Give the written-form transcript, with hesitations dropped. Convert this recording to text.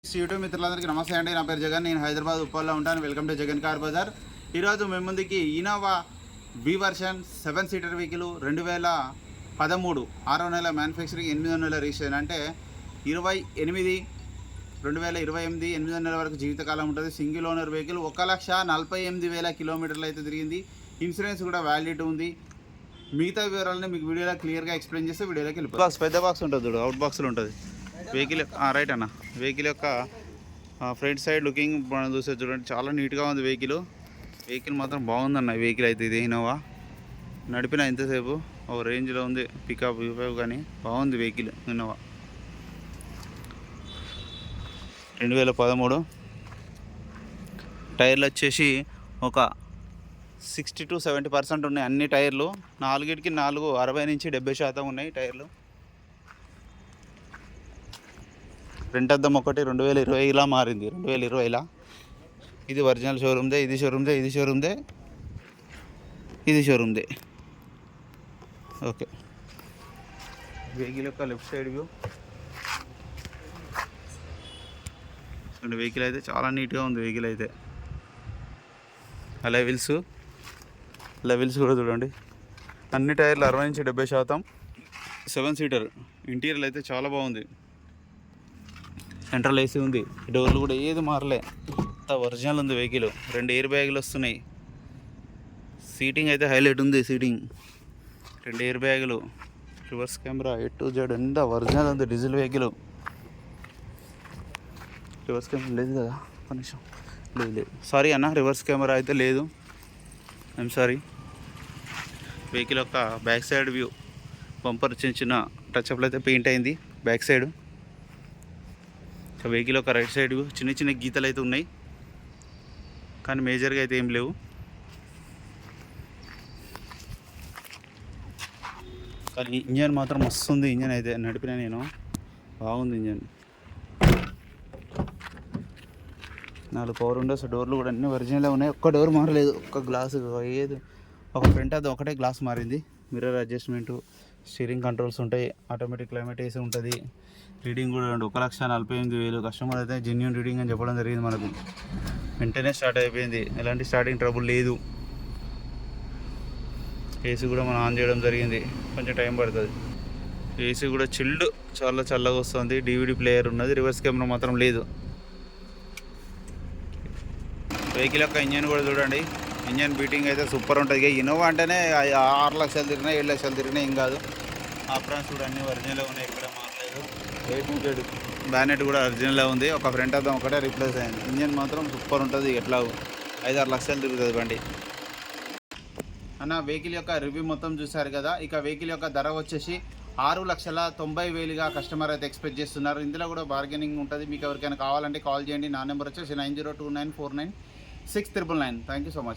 YouTube మిత్రులందరికీ నమస్తే అండి. నా పేరు జగన్. నేను హైదరాబాద్ ఉప్పల్లో ఉంటాను. Welcome to Jagan car bazaar. ఈరోజు మేము ముందుకి Innova B version 7 seater vehicle 2013 6వ నెల మ్యానుఫ్యాక్చరింగ్ 8వ నెల రిజిస్ట్రేషన్ అంటే 28/2028 8వ నెల వరకు జీవితకాలం ఉంటుంది. సింగిల్ ఓనర్ వెహికల్ 1,48,000 కిలోమీటర్లు అయితే తిరిగింది. ఇన్సూరెన్స్ కూడా వ్యాలిడిటీ ఉంది. మిగతా వివరాలని మీకు వీడియోలో క్లియర్గా ఎక్స్ప్లెయిన్ చేస్తే వీడియోలోకి వెళ్ళిపోయి బాక్స్ పెద్ద బాక్స్ ఉంటుంది, చూడు అవుట్ బాక్స్లో ఉంటుంది వెహికల్. రైట్ అన్న, వెహికల్ యొక్క ఫ్రంట్ సైడ్ లుకింగ్ మనం చూస్తే చూడండి, చాలా నీట్గా ఉంది వెహికల్ మాత్రం బాగుందన్న. వెహికల్ అయితే ఇది ఇన్నోవా నడిపిన ఎంతసేపు ఒక రేంజ్లో ఉంది, పికప్ కానీ బాగుంది వెహికల్ ఇన్నోవా. 2013 టైర్లు వచ్చేసి ఒక 60 to 70% ఉన్నాయి అన్ని టైర్లు. 4కి 4 60 నుంచి 70% ఉన్నాయి టైర్లు. ఫ్రంట్ అద్దం ఒకటి 2020లా మారింది, 2020లా. ఇది ఒరిజినల్ షోరూమ్దే, ఇది షోరూమ్దే, ఇది షోరూమ్దే, ఇది షోరూమ్దే. ఓకే, వెహికల్ యొక్క లెఫ్ట్ సైడ్ వ్యూ చూడండి. వెహికల్ అయితే చాలా నీట్గా ఉంది వెహికల్ అయితే. లెవెల్స్ కూడా చూడండి, అన్ని టైర్లు 60 నుంచి 70%. 7 సీటర్. ఇంటీరియర్ అయితే చాలా బాగుంది. సెంట్రల్ ఏసీ ఉంది, డోర్లు కూడా ఏది మారలే, అంత ఒరిజినల్ ఉంది వెహికల్. 2 ఎయిర్ బ్యాగులు వస్తున్నాయి. సీటింగ్ అయితే హైలైట్ ఉంది. 2 ఎయిర్ బ్యాగులు, reverse camera, A to Z ఎంత ఒరిజినల్ ఉంది. Diesel vehicle. రివర్స్ కెమెరా లేదు కదా, కనీసం లేదు. సారీ అన్న, రివర్స్ కెమెరా అయితే లేదు, ఐఎమ్ సారీ. వెహికల్ యొక్క బ్యాక్ సైడ్ వ్యూ, బంపర్ చిన్న టచ్అప్లు అయితే పెయింట్ అయింది బ్యాక్ సైడ్. వెహికల్ యొక్క రైట్ సైడ్ వ్యూ చిన్న గీతలు అయితే ఉన్నాయి, కానీ మేజర్గా అయితే ఏం లేవు. కానీ ఇంజన్ మాత్రం మస్తు ఉంది. ఇంజన్ అయితే నడిపినా నేను, బాగుంది ఇంజన్. 4 పవర్ విండోస్, డోర్లు కూడా అన్నీ ఒరిజినల్ ఉన్నాయి. ఒక్క డోర్ మారలేదు, ఒక్క గ్లాసు ఏది, ఒక ఫ్రంట్ అది ఒకటే గ్లాస్ మారింది. మిర్రర్ అడ్జస్ట్మెంటు, స్టీరింగ్ కంట్రోల్స్ ఉంటాయి, ఆటోమేటిక్ క్లైమేట్ ఏసీ ఉంటుంది. రీడింగ్ కూడా 1,48,000. కస్టమర్ అయితే జెన్యూన్ రీడింగ్ అని చెప్పడం జరిగింది మనకు. వెంటనే స్టార్ట్ అయిపోయింది, ఎలాంటి స్టార్టింగ్ ట్రబుల్ లేదు. ఏసీ కూడా మనం ఆన్ చేయడం జరిగింది, కొంచెం టైం పడుతుంది. ఏసీ కూడా చిల్డ్, చాలా చల్లగా వస్తుంది. DVD ప్లేయర్ ఉన్నది, రివర్స్ కెమెరా మాత్రం లేదు. వెహికల్ యొక్క ఇంజన్ కూడా చూడండి, ఇంజన్ బీటింగ్ అయితే సూపర్ ఉంటుంది. ఇక ఇన్నోవా అంటేనే 6 లక్షలు తిరిగినా 7 లక్షలు తిరిగినా ఏం కాదు. ఆప్రాన్స్ కూడా అన్నీ ఒరిజినల్ ఉన్నాయి, ఇక్కడ మారలేదు. బ్యానెట్ కూడా ఒరిజినల్ ఉంది. ఒక ఫ్రంట్ అద్దం ఒకటే రిప్లేస్ అయింది. ఇంజన్ మాత్రం సూపర్ ఉంటుంది. ఎట్లా 5-6 లక్షలు తిరుగుతుంది బండి అన్న. వెహికల్ యొక్క రివ్యూ మొత్తం చూశారు కదా. ఇక వెహికల్ యొక్క ధర వచ్చేసి 6,90,000గా కస్టమర్ అయితే ఎక్స్పెక్ట్ చేస్తున్నారు. ఇందులో కూడా బార్గెనింగ్ ఉంటుంది. మీకు ఎవరికైనా కావాలంటే కాల్ చేయండి. నా నెంబర్ వచ్చేసి 9029496999. Thank you so much.